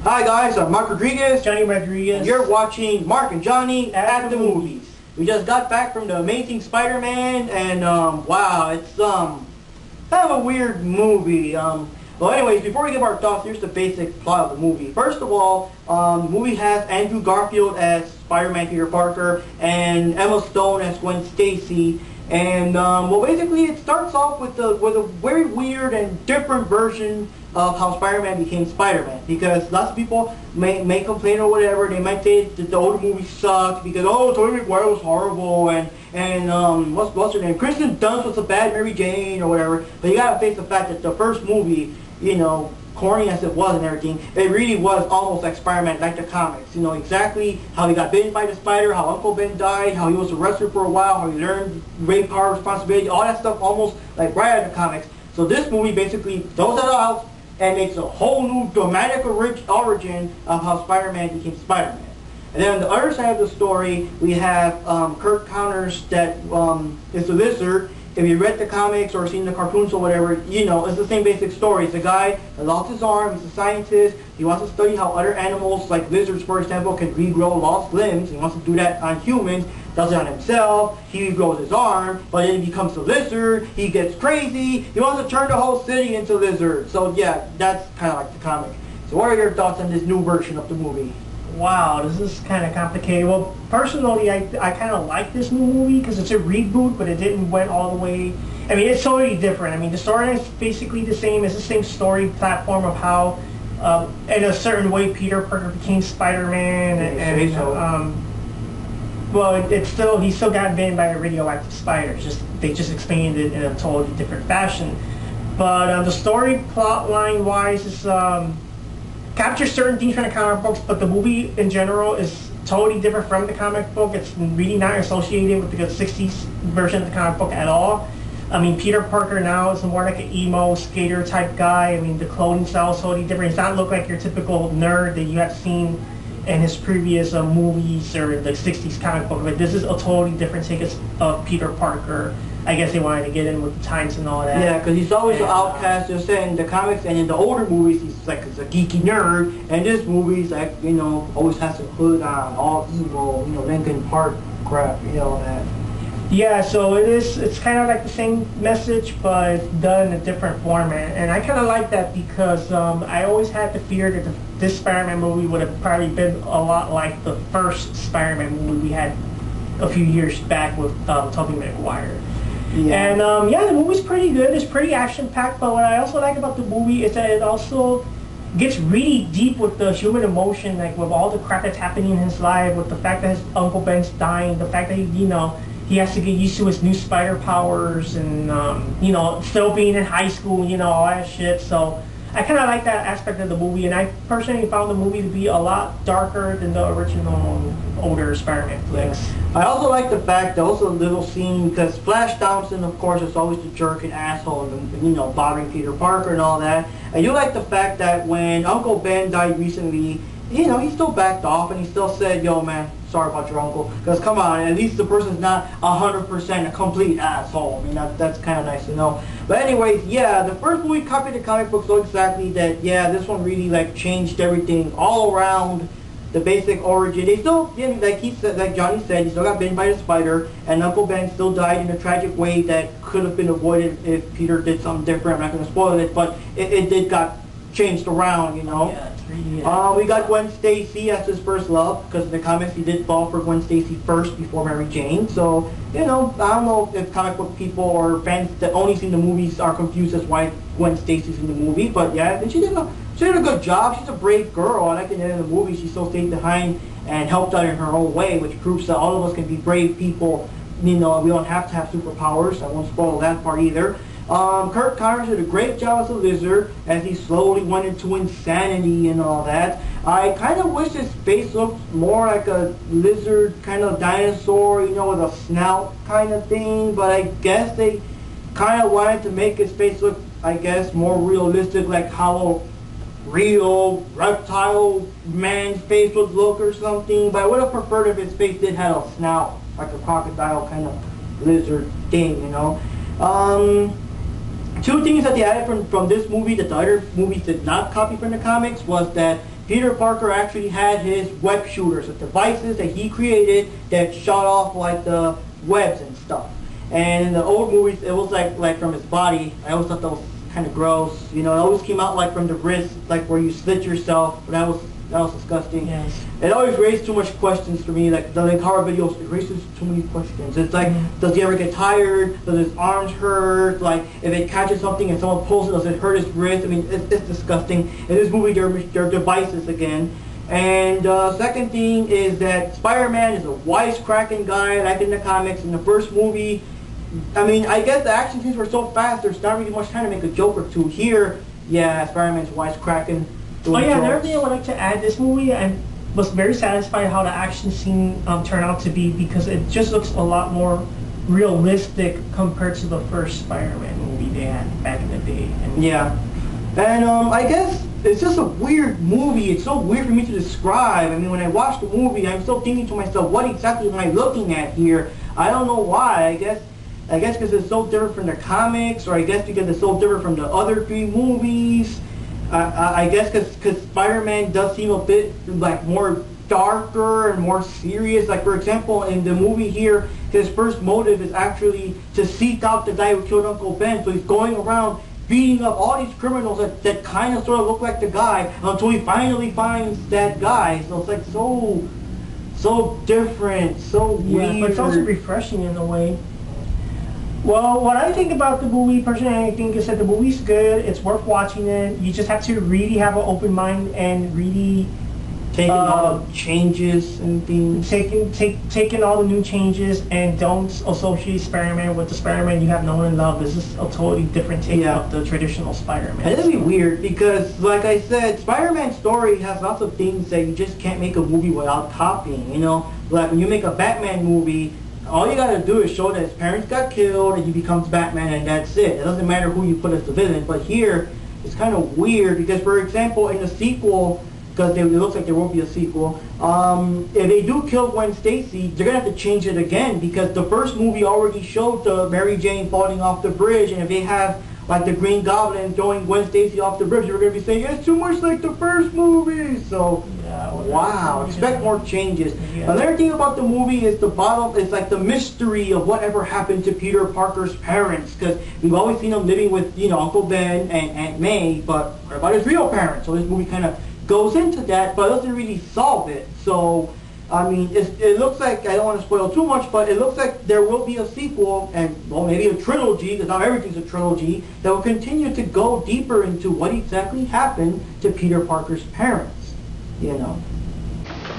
Hi guys, I'm Mark Rodriguez. Johnny Rodriguez. And you're watching Mark and Johnny at the movies. We just got back from the Amazing Spider-Man, and wow, it's kind of a weird movie. Well, anyways, before we give our thoughts, here's the basic plot of the movie. First of all, the movie has Andrew Garfield as Spider-Man Peter Parker and Emma Stone as Gwen Stacy. And well, basically, it starts off with a very weird and different version of how Spider-Man became Spider-Man, because lots of people may complain or whatever. They might say that the older movie sucked because Tobey Maguire was horrible and what's her name, Kristen Dunst was a bad Mary Jane or whatever. But you gotta face the fact that the first movie, you know, corny as it was and everything, it really was almost like Spider-Man, like the comics. You know exactly how he got bitten by the spider, how Uncle Ben died, how he was arrested for a while, how he learned great power, responsibility, all that stuff almost like right out of the comics. So this movie basically throws that out and makes a whole new dramatic origin of how Spider-Man became Spider-Man. And then on the other side of the story, we have Kirk Connors that is the Lizard. If you read the comics or seen the cartoons or whatever, you know, it's the same basic story. It's a guy that lost his arm, he's a scientist, he wants to study how other animals, like lizards for example, can regrow lost limbs. He wants to do that on humans, does it on himself, he regrows his arm, but then he becomes a lizard, he gets crazy, he wants to turn the whole city into lizards. So yeah, that's kind of like the comic. So what are your thoughts on this new version of the movie? Wow, this is kind of complicated. Well, personally, I kind of like this new movie because it's a reboot, but it didn't went all the way. I mean, it's totally different. I mean, the story is basically the same. It's the same story platform of how, in a certain way, Peter Parker became Spider-Man, well, he still got bitten by a radioactive spider. They just explained it in a totally different fashion. But the story plot line wise is captures certain things from the comic books, but the movie in general is totally different from the comic book. It's really not associated with the 60s version of the comic book at all. I mean, Peter Parker now is more like an emo skater type guy. I mean, the clothing style is totally different. He does not look like your typical nerd that you have seen in his previous movies or the 60s comic book. But this is a totally different take of Peter Parker. I guess they wanted to get in with the times and all that. Yeah, because he's always an outcast, just saying in the comics and in the older movies, he's a geeky nerd. And this movie's like, you know, always has a hood on, all evil, you know, Linkin Park crap, you know, that. Yeah, so it's kind of like the same message, but done in a different format. And I kind of like that because I always had the fear that this Spider-Man movie would have probably been a lot like the first Spider-Man movie we had a few years back with Tobey Maguire. Yeah. And yeah, the movie's pretty good. It's pretty action-packed, but what I also like about the movie is that it also gets really deep with the human emotion, like with all the crap that's happening in his life, with the fact that his Uncle Ben's dying, the fact that he has to get used to his new spider powers, and still being in high school, all that shit. So I kind of like that aspect of the movie, and I personally found the movie to be a lot darker than the original older Spider-Man flicks. I also like the fact that also a little scene, because Flash Thompson, of course, is always the jerk and asshole and bothering Peter Parker and all that. I do like the fact that when Uncle Ben died recently, he still backed off and he still said, yo man, sorry about your uncle. Because come on, at least the person's not 100% a complete asshole. I mean, that's kind of nice to know. But anyways, yeah, the first movie copied the comic book so exactly that, yeah, this one really like changed everything all around the basic origin. They still, like Johnny said, he still got bitten by the spider, and Uncle Ben still died in a tragic way that could have been avoided if Peter did something different. I'm not going to spoil it, but it did got changed around, Yeah. We got Gwen Stacy as his first love, because in the comics he did fall for Gwen Stacy first before Mary Jane. So, I don't know if comic book people or fans that only seen the movies are confused as why Gwen Stacy's in the movie. But yeah, and she did a good job. She's a brave girl. I like it in the movie. She still stayed behind and helped out in her own way, which proves that all of us can be brave people. We don't have to have superpowers. I won't spoil that part either. Kirk Connors did a great job as a lizard as he slowly went into insanity and all that. I kind of wish his face looked more like a lizard kind of dinosaur, with a snout kind of thing, but I guess they kind of wanted to make his face look, I guess, more realistic, like how a real reptile man's face would look or something. But I would have preferred if his face did have a snout, like a crocodile kind of lizard thing, Two things that they added from this movie that the other movies did not copy from the comics was that Peter Parker actually had his web shooters, the devices that he created that shot off like the webs and stuff. And in the old movies, it was like from his body. I always thought that was kind of gross. You know, it always came out like from the wrist, like where you slit yourself. But that was disgusting. Yes. It always raised too much questions for me. Like the horror videos, it raises too many questions. It's like, does he ever get tired? Does his arms hurt? Like if it catches something and someone pulls it, does it hurt his wrist? I mean, it's disgusting. In this movie, they're devices again. And second thing is that Spider-Man is a wisecracking guy, like in the comics. In the first movie, I mean, I guess the action scenes were so fast, there's not really much time to make a joke or two. Here, yeah, Spider-Man's wisecracking. Oh yeah, another thing I would like to add, this movie, I was very satisfied how the action scene turned out to be, because it just looks a lot more realistic compared to the first Spider-Man movie they had back in the day. Yeah. And I guess it's just a weird movie. It's so weird for me to describe. I mean, when I watch the movie, I'm still thinking to myself, what exactly am I looking at here? I don't know why. I guess because it's so different from the comics, or I guess because it's so different from the other three movies. I guess because Spider-Man does seem a bit like more darker and more serious. Like for example, in the movie here, his first motive is actually to seek out the guy who killed Uncle Ben. So he's going around beating up all these criminals that kind of sort of look like the guy until he finally finds that guy. So it's like so different, so weird. Yeah, but it's also refreshing in a way. Well, what I think about the movie, personally, I think is that the movie's good. It's worth watching it. You just have to really have an open mind and really taking all the changes and things. Taking all the new changes, and don't associate Spider-Man with the Spider-Man you have known and loved. This is a totally different take of the traditional Spider-Man. And it'd be weird because, like I said, Spider-Man's story has lots of things that you just can't make a movie without copying. You know, like when you make a Batman movie, all you gotta do is show that his parents got killed and he becomes Batman, and that's it. It doesn't matter who you put as the villain. But here, it's kind of weird because, for example, in the sequel, because it looks like there won't be a sequel, if they do kill Gwen Stacy, they're gonna have to change it again, because the first movie already showed the Mary Jane falling off the bridge, and if they have like the Green Goblin throwing Gwen Stacy off the bridge, you're gonna be saying it's too much like the first movie. So wow, expect more changes. Another thing about the movie is it's like the mystery of whatever happened to Peter Parker's parents, because we've always seen him living with, you know, Uncle Ben and Aunt May, but what about his real parents? So this movie kind of goes into that, but doesn't really solve it. So I mean, it looks like, I don't want to spoil too much, but it looks like there will be a sequel, and well, maybe a trilogy, because not everything's a trilogy, that will continue to go deeper into what exactly happened to Peter Parker's parents, you know.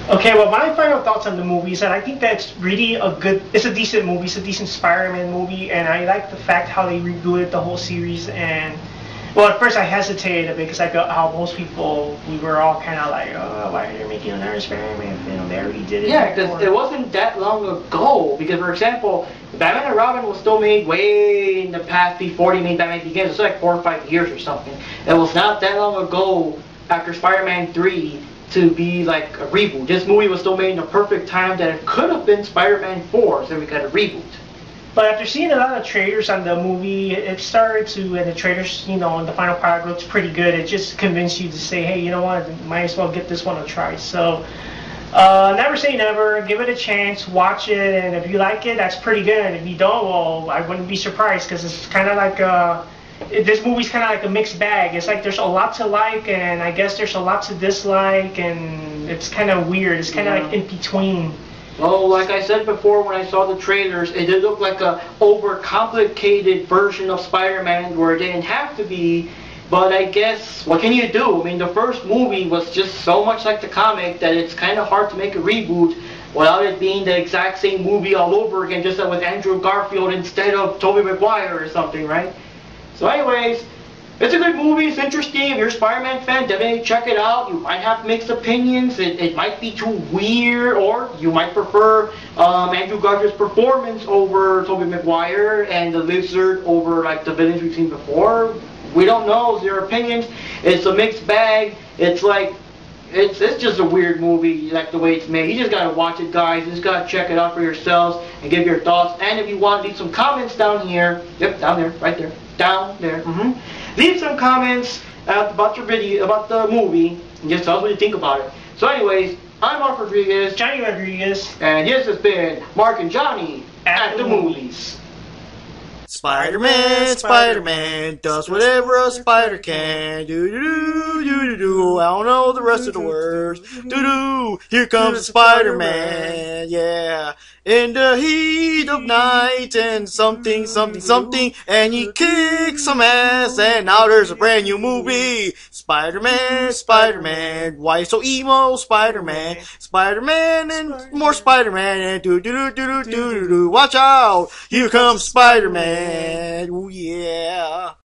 Okay, well, my final thoughts on the movie is that I think that's really it's a decent movie, it's a decent Spider-Man movie, and I like the fact how they rebooted the whole series. And well, at first I hesitated a bit, because I felt how most people, we were all kind of like, oh, why are they making another Spider-Man film? They already did it. Yeah, because it wasn't that long ago. Because, for example, Batman and Robin was still made way in the past before they made Batman Begins. It's like 4 or 5 years or something. It was not that long ago after Spider-Man 3 to be like a reboot. This movie was still made in the perfect time that it could have been Spider-Man 4, so we got a reboot. But after seeing a lot of trailers on the movie, it started to, and the trailers, you know, and the final product looks pretty good. It just convinced you to say, hey, you know what, might as well give this one a try. So, never say never. Give it a chance. Watch it, and if you like it, that's pretty good. If you don't, well, I wouldn't be surprised, because it's kind of like this movie's kind of like a mixed bag. It's like there's a lot to like, and I guess there's a lot to dislike, and it's kind of weird. It's kind of like in between. Well, like I said before, when I saw the trailers, it did look like a overcomplicated version of Spider-Man where it didn't have to be. But I guess, what can you do? I mean, the first movie was just so much like the comic that it's kind of hard to make a reboot without it being the exact same movie all over again, just like with Andrew Garfield instead of Tobey Maguire or something, right? So anyways, it's a good movie, it's interesting. If you're a Spider-Man fan, definitely check it out. You might have mixed opinions, it might be too weird, or you might prefer Andrew Garfield's performance over Tobey Maguire and the Lizard over like the villains we've seen before. We don't know, it's your opinions. It's a mixed bag. It's like, it's just a weird movie, like the way it's made. You just gotta watch it, guys. You just gotta check it out for yourselves and give your thoughts. And if you want to leave some comments down here, yep, down there, right there, down there, leave some comments about the video, about the movie, and just tell us what you think about it. So anyways, I'm Mark Rodriguez. Johnny Rodriguez. And this has been Mark and Johnny at the movies. Spider-Man, Spider-Man does whatever a spider can. Do-do-do, I don't know the rest of the words. Do-do, here comes Spider-Man, yeah. In the heat of night and something, and he kicks some ass, and now there's a brand new movie. Spider-Man, Spider-Man, why so emo? Spider-Man, Spider-Man, and more Spider-Man, and do-do-do-do-do-do-do. Watch out, here comes Spider-Man. Ooh, yeah.